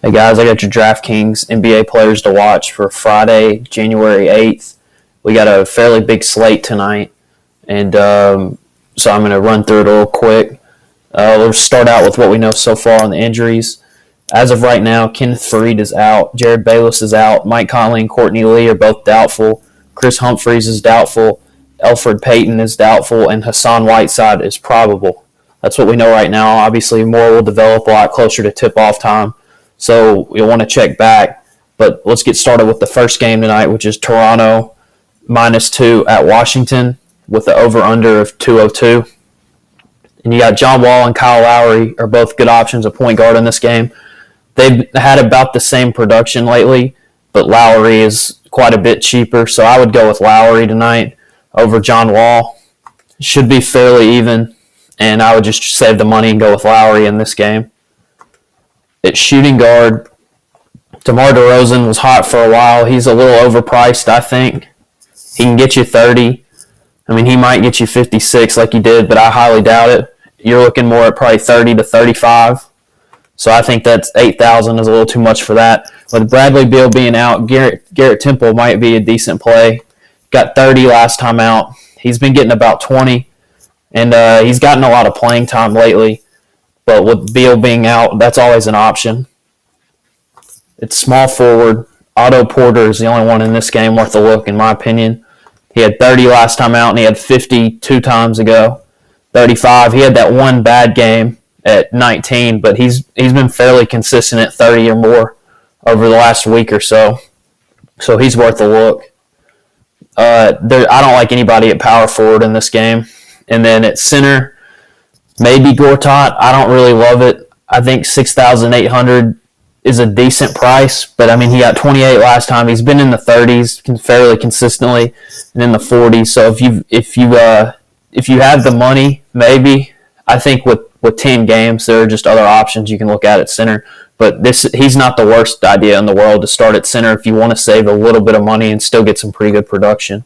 Hey guys, I got your DraftKings NBA players to watch for Friday, January 8th. We got a fairly big slate tonight, and so I'm going to run through it a little quick. We'll start out with what we know so far on the injuries. As of right now, Kenneth Faried is out, Jared Bayless is out, Mike Conley and Courtney Lee are both doubtful, Chris Humphries is doubtful, Elfrid Payton is doubtful, and Hassan Whiteside is probable. That's what we know right now. Obviously, more will develop a lot closer to tip-off time. So you'll want to check back. But let's get started with the first game tonight, which is Toronto -2 at Washington with the over-under of 202. And you got John Wall and Kyle Lowry are both good options at point guard in this game. They've had about the same production lately, but Lowry is quite a bit cheaper. So I would go with Lowry tonight over John Wall. Should be fairly even, and I would just save the money and go with Lowry in this game. At shooting guard, DeMar DeRozan was hot for a while. He's a little overpriced, I think. He can get you 30. I mean, he might get you 56 like he did, but I highly doubt it. You're looking more at probably 30 to 35. So I think that's 8,000 is a little too much for that. With Bradley Beal being out, Garrett Temple might be a decent play. Got 30 last time out. He's been getting about 20, and he's gotten a lot of playing time lately. But with Beal being out, that's always an option. It's small forward. Otto Porter is the only one in this game worth a look, in my opinion. He had 30 last time out, and he had 50 two times ago. 35. He had that one bad game at 19, but he's been fairly consistent at 30 or more over the last week or so. So he's worth a look. I don't like anybody at power forward in this game. And then at center, maybe Gortat. I don't really love it. I think 6,800 is a decent price, but I mean he got 28 last time. He's been in the 30s fairly consistently, and in the 40s. So if you have the money, maybe. I think with 10 games, there are just other options you can look at center. But he's not the worst idea in the world to start at center if you want to save a little bit of money and still get some pretty good production.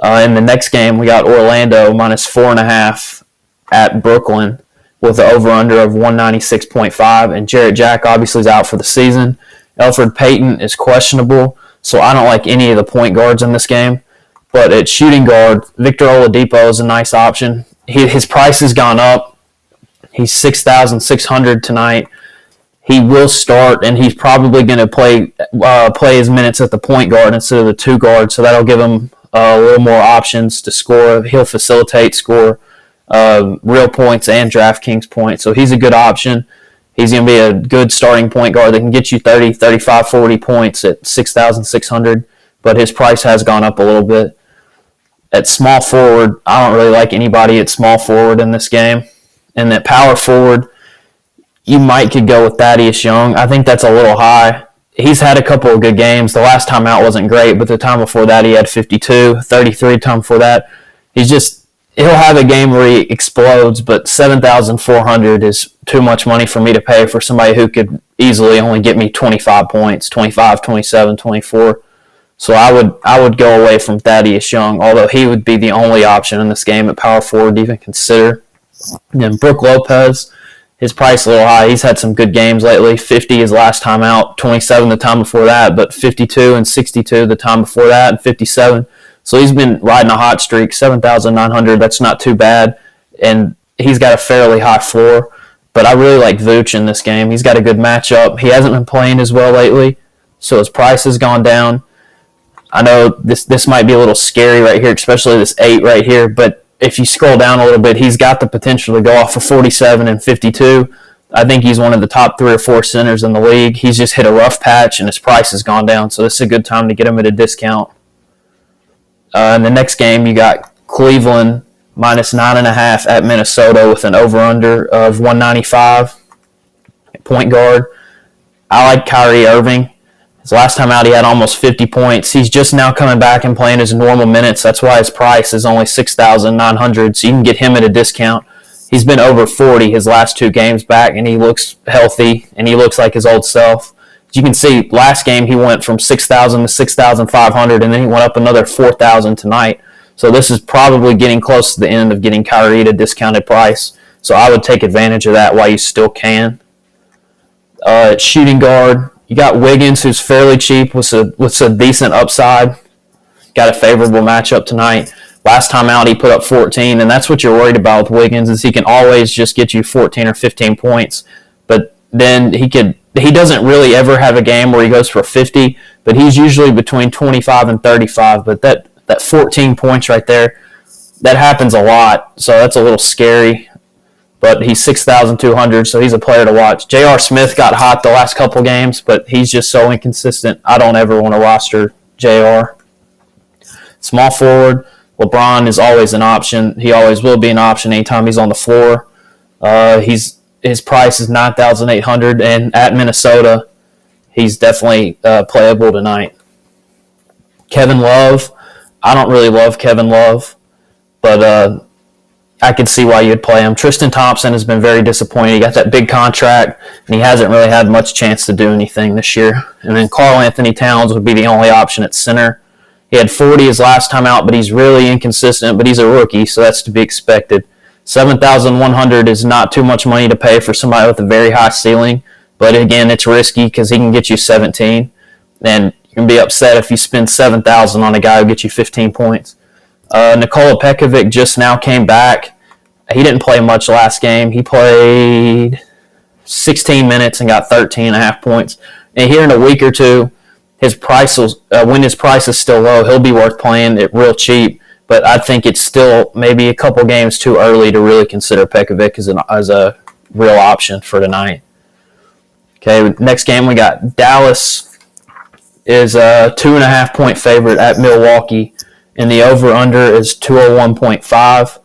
In the next game, we got Orlando -4.5. at Brooklyn with an over-under of 196.5, and Jarrett Jack obviously is out for the season. Elfrid Payton is questionable, so I don't like any of the point guards in this game. But at shooting guard, Victor Oladipo is a nice option. His price has gone up. He's 6,600 tonight. He will start, and he's probably going to play his minutes at the point guard instead of the two guard, so that'll give him a little more options to score. He'll facilitate, score real points and DraftKings points. So he's a good option. He's going to be a good starting point guard that can get you 30, 35, 40 points at 6,600, but his price has gone up a little bit. At small forward, I don't really like anybody at small forward in this game. And at power forward, you could go with Thaddeus Young. I think that's a little high. He's had a couple of good games. The last time out wasn't great, but the time before that he had 52, 33 the time before that. He'll have a game where he explodes, but 7,400 is too much money for me to pay for somebody who could easily only get me 25 points, 25, 27, 24. So I would go away from Thaddeus Young, although he would be the only option in this game at power forward to even consider. And then Brook Lopez, his price a little high. He's had some good games lately. 50 his last time out, 27 the time before that, but 52 and 62 the time before that, and 57. So he's been riding a hot streak, 7,900. That's not too bad, and he's got a fairly high floor. But I really like Vooch in this game. He's got a good matchup. He hasn't been playing as well lately, so his price has gone down. I know this might be a little scary right here, especially this 8 right here, but if you scroll down a little bit, he's got the potential to go off for 47 and 52. I think he's one of the top 3 or 4 centers in the league. He's just hit a rough patch, and his price has gone down, so this is a good time to get him at a discount. In the next game, you got Cleveland -9.5 at Minnesota with an over-under of 195. Point guard, I like Kyrie Irving. His last time out, he had almost 50 points. He's just now coming back and playing his normal minutes. That's why his price is only 6,900, so you can get him at a discount. He's been over 40 his last 2 games back, and he looks healthy, and he looks like his old self. As you can see, last game he went from 6,000 to 6,500, and then he went up another 4,000 tonight. So this is probably getting close to the end of getting Kyrie at a discounted price. So I would take advantage of that while you still can. Shooting guard, you got Wiggins, who's fairly cheap with a decent upside. Got a favorable matchup tonight. Last time out, he put up 14, and that's what you're worried about with Wiggins, is he can always just get you 14 or 15 points. But then he doesn't really ever have a game where he goes for 50, but he's usually between 25 and 35. But that 14 points right there, that happens a lot, so that's a little scary. But he's 6,200, so he's a player to watch. J.R. Smith got hot the last couple games, but he's just so inconsistent. I don't ever want to roster J.R. Small forward, LeBron is always an option. He always will be an option anytime he's on the floor. His price is 9,800, and at Minnesota, he's definitely playable tonight. Kevin Love, I don't really love Kevin Love, but I could see why you'd play him. Tristan Thompson has been very disappointing. He got that big contract, and he hasn't really had much chance to do anything this year. And then Karl Anthony Towns would be the only option at center. He had 40 his last time out, but he's really inconsistent, but he's a rookie, so that's to be expected. 7,100 is not too much money to pay for somebody with a very high ceiling, but again, it's risky because he can get you 17, and you can be upset if you spend 7,000 on a guy who gets you 15 points. Nikola Pekovic just now came back. He didn't play much last game. He played 16 minutes and got 13.5 points. And here in a week or two, his price will, when his price is still low, he'll be worth playing it real cheap. But I think it's still maybe a couple games too early to really consider Pekovic as a real option for tonight. Okay, next game we got Dallas is a 2.5 point favorite at Milwaukee, and the over-under is 201.5.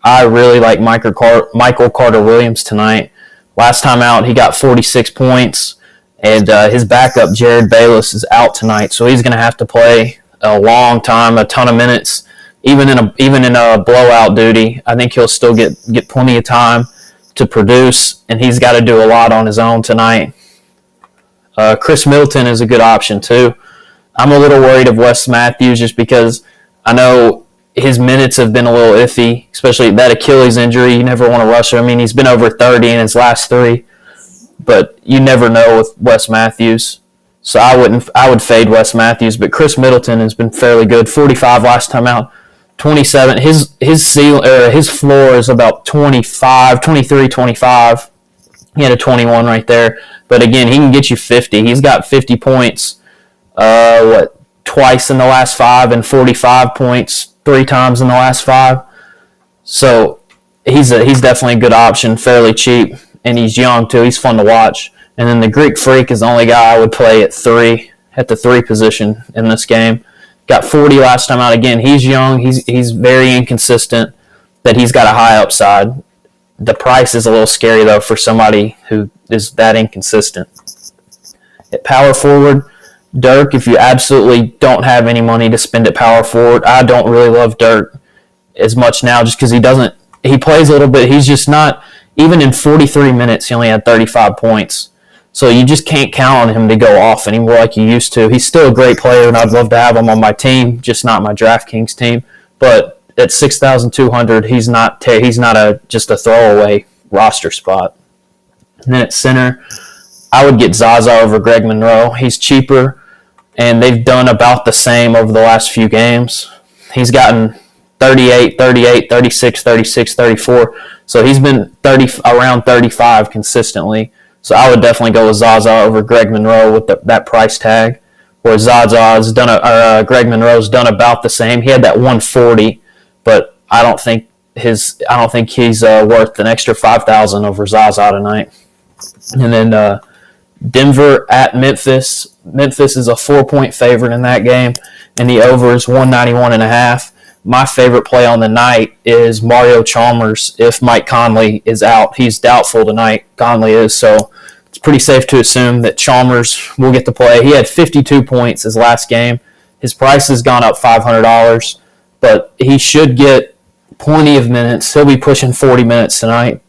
I really like Michael Carter-Williams tonight. Last time out, he got 46 points, and his backup, Jared Bayless, is out tonight, so he's going to have to play a long time, a ton of minutes. Even in a blowout duty, I think he'll still get plenty of time to produce, and he's got to do a lot on his own tonight. Chris Middleton is a good option too. I'm a little worried of Wes Matthews just because I know his minutes have been a little iffy, especially that Achilles injury. You never want to rush him. I mean, he's been over 30 in his last 3, but you never know with Wes Matthews. So I would fade Wes Matthews, but Chris Middleton has been fairly good. 45 last time out. 27. His floor is about 25, 23, 25. He had a 21 right there. But again, he can get you 50. He's got 50 points, twice in the last 5, and 45 points 3 times in the last 5. So he's definitely a good option, fairly cheap, and he's young too. He's fun to watch. And then the Greek Freak is the only guy I would play at the 3 position in this game. Got 40 last time out. Again, he's young. He's very inconsistent, but he's got a high upside. The price is a little scary, though, for somebody who is that inconsistent. At power forward, Dirk, if you absolutely don't have any money to spend at power forward, I don't really love Dirk as much now just because he plays a little bit. He's just not, even in 43 minutes, he only had 35 points. So you just can't count on him to go off anymore like you used to. He's still a great player, and I'd love to have him on my team, just not my DraftKings team. But at 6,200, he's not just a throwaway roster spot. And then at center, I would get Zaza over Greg Monroe. He's cheaper, and they've done about the same over the last few games. He's gotten 38, 38, 36, 36, 34. So he's been around 35 consistently. So I would definitely go with Zaza over Greg Monroe with that price tag. Where Greg Monroe's done about the same. He had that 140, but I don't think he's worth an extra 5,000 over Zaza tonight. And then Denver at Memphis. Memphis is a 4-point favorite in that game, and the over is 191.5. My favorite play on the night is Mario Chalmers if Mike Conley is out. He's doubtful tonight. Conley is, so it's pretty safe to assume that Chalmers will get to play. He had 52 points his last game. His price has gone up $500, but he should get plenty of minutes. He'll be pushing 40 minutes tonight.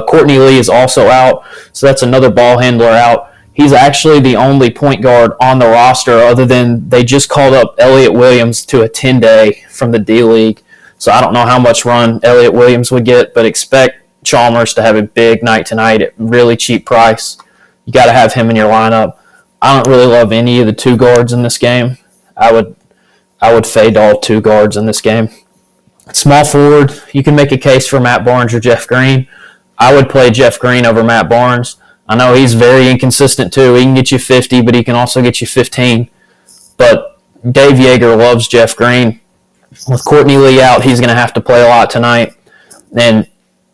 Courtney Lee is also out, so that's another ball handler out. He's actually the only point guard on the roster other than they just called up Elliot Williams to a 10-day from the D-League. So I don't know how much run Elliot Williams would get, but expect Chalmers to have a big night tonight at really cheap price. You got to have him in your lineup. I don't really love any of the two guards in this game. I would fade all two guards in this game. Small forward, you can make a case for Matt Barnes or Jeff Green. I would play Jeff Green over Matt Barnes. I know he's very inconsistent too. He can get you 50, but he can also get you 15. But Dave Yeager loves Jeff Green. With Courtney Lee out, he's going to have to play a lot tonight. And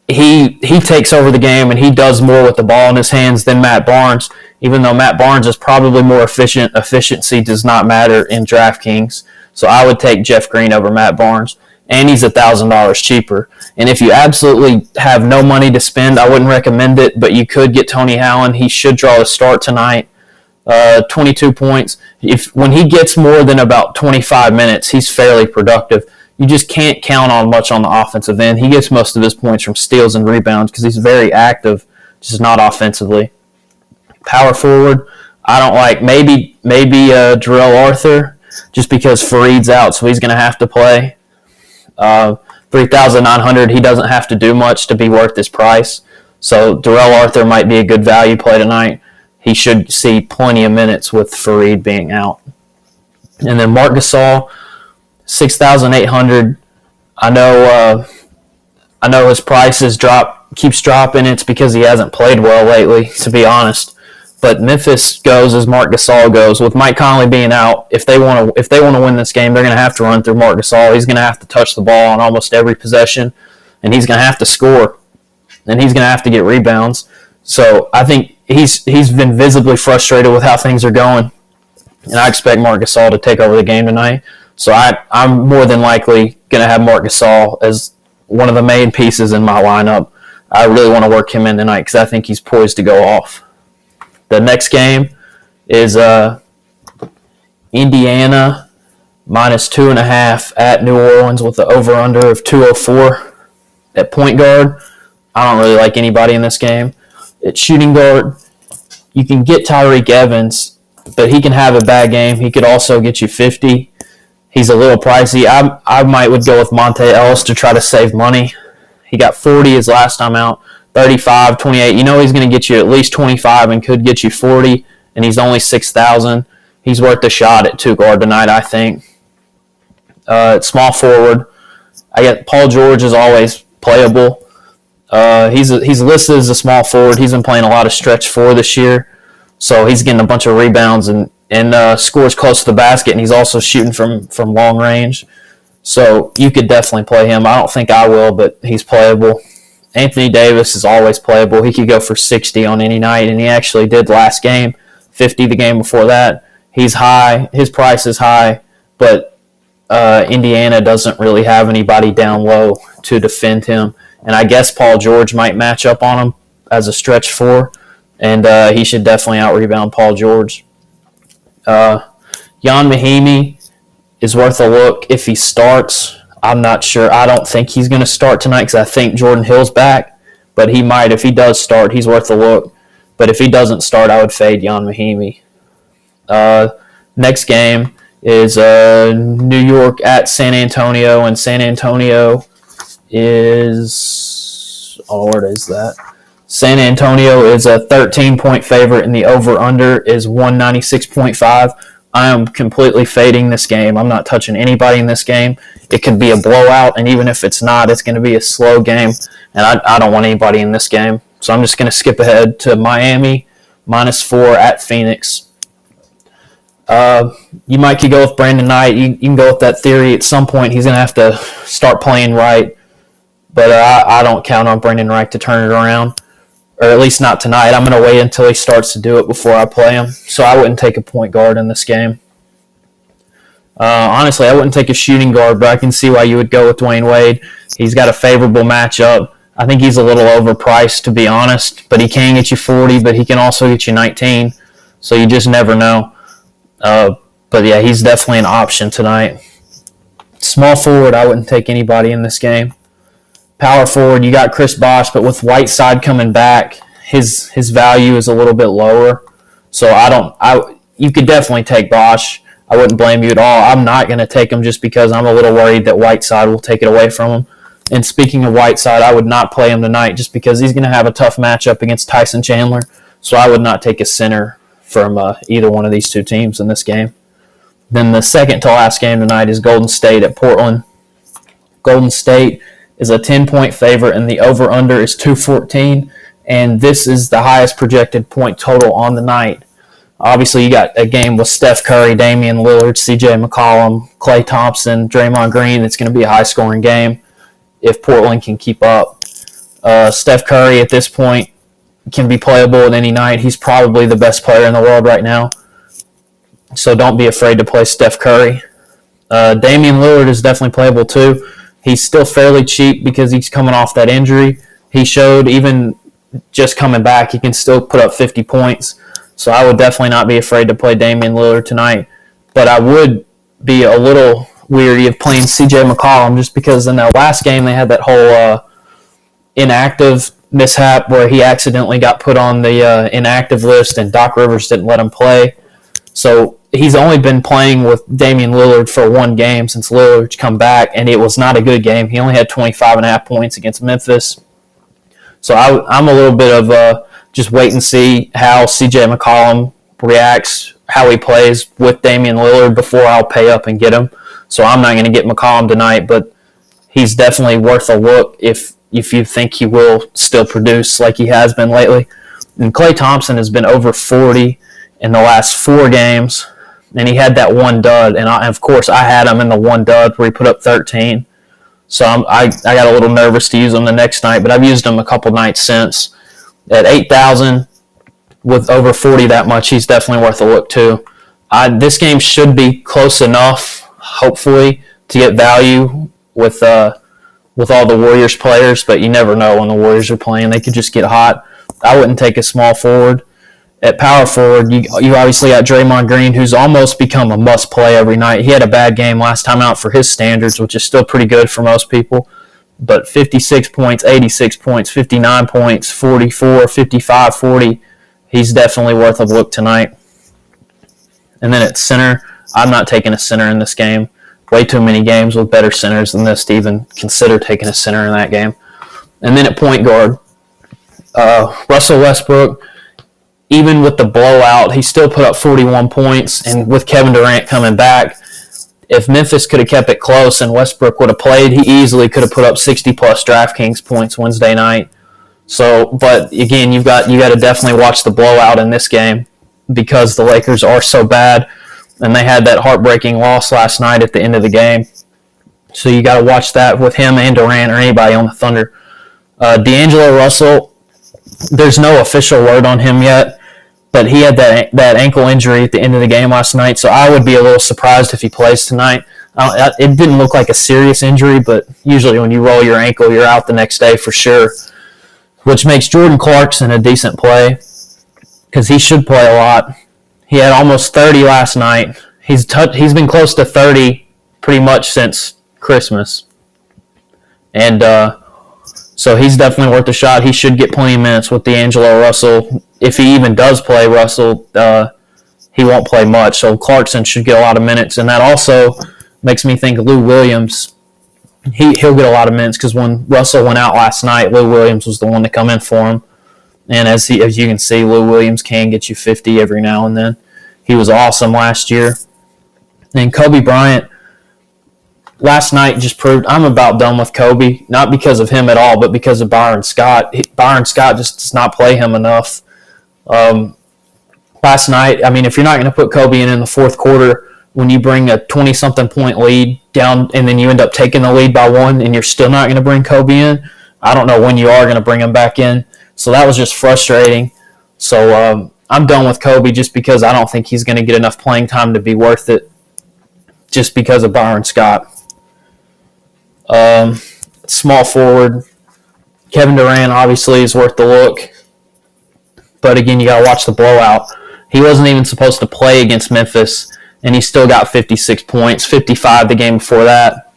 he takes over the game, and he does more with the ball in his hands than Matt Barnes, even though Matt Barnes is probably more efficient. Efficiency does not matter in DraftKings. So I would take Jeff Green over Matt Barnes. And he's $1,000 cheaper. And if you absolutely have no money to spend, I wouldn't recommend it, but you could get Tony Allen. He should draw a start tonight. 22 points. When he gets more than about 25 minutes, he's fairly productive. You just can't count on much on the offensive end. He gets most of his points from steals and rebounds because he's very active, just not offensively. Power forward, I don't like. Maybe Jarrell Arthur, just because Fareed's out, so he's going to have to play. 3,900. He doesn't have to do much to be worth his price. So Darrell Arthur might be a good value play tonight. He should see plenty of minutes with Fareed being out. And then Marc Gasol, 6,800. I know his price keeps dropping. It's because he hasn't played well lately, to be honest. But Memphis goes as Marc Gasol goes. With Mike Conley being out, if they want to win this game, they're going to have to run through Marc Gasol. He's going to have to touch the ball on almost every possession, and he's going to have to score, and he's going to have to get rebounds. So I think he's been visibly frustrated with how things are going, and I expect Marc Gasol to take over the game tonight. So I'm more than likely going to have Marc Gasol as one of the main pieces in my lineup. I really want to work him in tonight because I think he's poised to go off. The next game is Indiana -2.5 at New Orleans with the over-under of 204 at point guard. I don't really like anybody in this game. At shooting guard, you can get Tyreek Evans, but he can have a bad game. He could also get you 50. He's a little pricey. I would go with Monte Ellis to try to save money. He got 40 his last time out. 35, 28. You know he's going to get you at least 25 and could get you 40, and he's only 6,000. He's worth a shot at two guard tonight, I think. At small forward, I get Paul George is always playable. He's listed as a small forward. He's been playing a lot of stretch four this year, so he's getting a bunch of rebounds and scores close to the basket, and he's also shooting from long range. So you could definitely play him. I don't think I will, but he's playable. Anthony Davis is always playable. He could go for 60 on any night, and he actually did last game, 50 the game before that. He's high. His price is high, but Indiana doesn't really have anybody down low to defend him. And I guess Paul George might match up on him as a stretch four, and he should definitely out-rebound Paul George. Jan Mahimi is worth a look if he starts. I'm not sure. I don't think he's going to start tonight because I think Jordan Hill's back, but he might. If he does start, he's worth a look. But if he doesn't start, I would fade Jan Mahimi. Next game is New York at San Antonio, and San Antonio is where is that? San Antonio is a 13-point favorite, and the over/under is 196.5. I am completely fading this game. I'm not touching anybody in this game. It could be a blowout, and even if it's not, it's going to be a slow game, and I don't want anybody in this game. So I'm just going to skip ahead to Miami, -4 at Phoenix. You might could go with Brandon Knight. You can go with that theory. At some point, he's going to have to start playing right, but I don't count on Brandon Knight to turn it around, or at least not tonight. I'm going to wait until he starts to do it before I play him. So I wouldn't take a point guard in this game. Honestly, I wouldn't take a shooting guard, but I can see why you would go with Dwayne Wade. He's got a favorable matchup. I think he's a little overpriced, to be honest, but he can get you 40, but he can also get you 19, so you just never know. But yeah, he's definitely an option tonight. Small forward, I wouldn't take anybody in this game. Power forward, you got Chris Bosh, but with Whiteside coming back, his value is a little bit lower. So you could definitely take Bosh. I wouldn't blame you at all. I'm not going to take him just because I'm a little worried that Whiteside will take it away from him. And speaking of Whiteside, I would not play him tonight just because he's going to have a tough matchup against Tyson Chandler. So I would not take a center from either one of these two teams in this game. Then the second to last game tonight is Golden State at Portland. Golden State is a 10-point favorite, and the over-under is 214, and this is the highest projected point total on the night. Obviously, you got a game with Steph Curry, Damian Lillard, C.J. McCollum, Klay Thompson, Draymond Green. It's going to be a high-scoring game if Portland can keep up. Steph Curry at this point can be playable at any night. He's probably the best player in the world right now, so don't be afraid to play Steph Curry. Damian Lillard is definitely playable too. He's still fairly cheap because he's coming off that injury. He showed even just coming back, he can still put up 50 points. So I would definitely not be afraid to play Damian Lillard tonight. But I would be a little weary of playing C.J. McCollum just because in that last game they had that whole inactive mishap where he accidentally got put on the inactive list and Doc Rivers didn't let him play. So he's only been playing with Damian Lillard for one game since Lillard's come back, and it was not a good game. He only had 25.5 points against Memphis. So I'm a little bit of just wait and see how C.J. McCollum reacts, how he plays with Damian Lillard before I'll pay up and get him. So I'm not going to get McCollum tonight, but he's definitely worth a look if you think he will still produce like he has been lately. And Klay Thompson has been over 40 in the last 4 games, and he had that one dud. And of course, I had him in the one dud where he put up 13. So I got a little nervous to use him the next night, but I've used him a couple nights since. At 8,000 with over 40 that much, he's definitely worth a look too. This game should be close enough, hopefully, to get value with all the Warriors players, but you never know when the Warriors are playing. They could just get hot. I wouldn't take a small forward. At power forward, you obviously got Draymond Green, who's almost become a must-play every night. He had a bad game last time out for his standards, which is still pretty good for most people. But 56 points, 86 points, 59 points, 44, 55, 40. He's definitely worth a look tonight. And then at center, I'm not taking a center in this game. Way too many games with better centers than this to even consider taking a center in that game. And then at point guard, Russell Westbrook, even with the blowout, he still put up 41 points. And with Kevin Durant coming back, if Memphis could have kept it close and Westbrook would have played, he easily could have put up 60-plus DraftKings points Wednesday night. So, but again, you got to definitely watch the blowout in this game because the Lakers are so bad, and they had that heartbreaking loss last night at the end of the game. So you got to watch that with him and Durant or anybody on the Thunder. D'Angelo Russell, there's no official word on him yet, but he had that ankle injury at the end of the game last night, so I would be a little surprised if he plays tonight. It didn't look like a serious injury, but usually when you roll your ankle, you're out the next day for sure, which makes Jordan Clarkson a decent play because he should play a lot. He had almost 30 last night. He's been close to 30 pretty much since Christmas. And so he's definitely worth a shot. He should get plenty of minutes with D'Angelo Russell. If he even does play Russell, he won't play much. So Clarkson should get a lot of minutes. And that also makes me think Lou Williams, he'll get a lot of minutes because when Russell went out last night, Lou Williams was the one to come in for him. And as you can see, Lou Williams can get you 50 every now and then. He was awesome last year. And Kobe Bryant, last night just proved I'm about done with Kobe, not because of him at all, but because of Byron Scott. Byron Scott just does not play him enough. Last night, I mean, if you're not going to put Kobe in the fourth quarter, when you bring a 20-something point lead down and then you end up taking the lead by 1 and you're still not going to bring Kobe in, I don't know when you are going to bring him back in. So that was just frustrating. So I'm done with Kobe just because I don't think he's going to get enough playing time to be worth it just because of Byron Scott. Small forward, Kevin Durant obviously is worth the look. But again, you got to watch the blowout. He wasn't even supposed to play against Memphis, and he still got 56 points, 55 the game before that.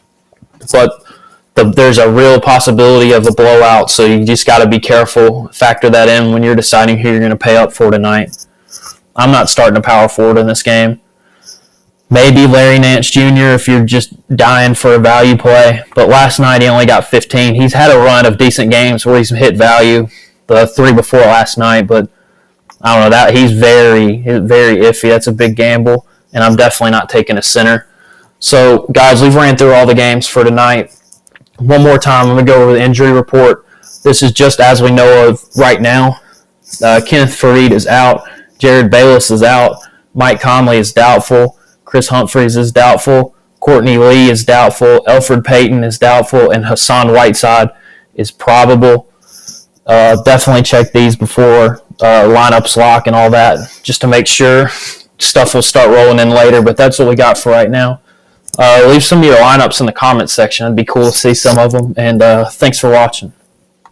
But there's a real possibility of a blowout, so you just got to be careful. Factor that in when you're deciding who you're going to pay up for tonight. I'm not starting a power forward in this game. Maybe Larry Nance Jr. if you're just dying for a value play. But last night he only got 15. He's had a run of decent games where he's hit value. The 3 before last night, but I don't know, that he's very iffy. That's a big gamble, and I'm definitely not taking a center. So, guys, we've ran through all the games for tonight. One more time, I'm going to go over the injury report. This is just as we know of right now. Kenneth Faried is out. Jared Bayless is out. Mike Conley is doubtful. Chris Humphreys is doubtful. Courtney Lee is doubtful. Elfrid Payton is doubtful. And Hassan Whiteside is probable. Definitely check these before lineups lock and all that, just to make sure. Stuff will start rolling in later, but that's what we got for right now. Leave some of your lineups in the comments section. It'd be cool to see some of them. And thanks for watching.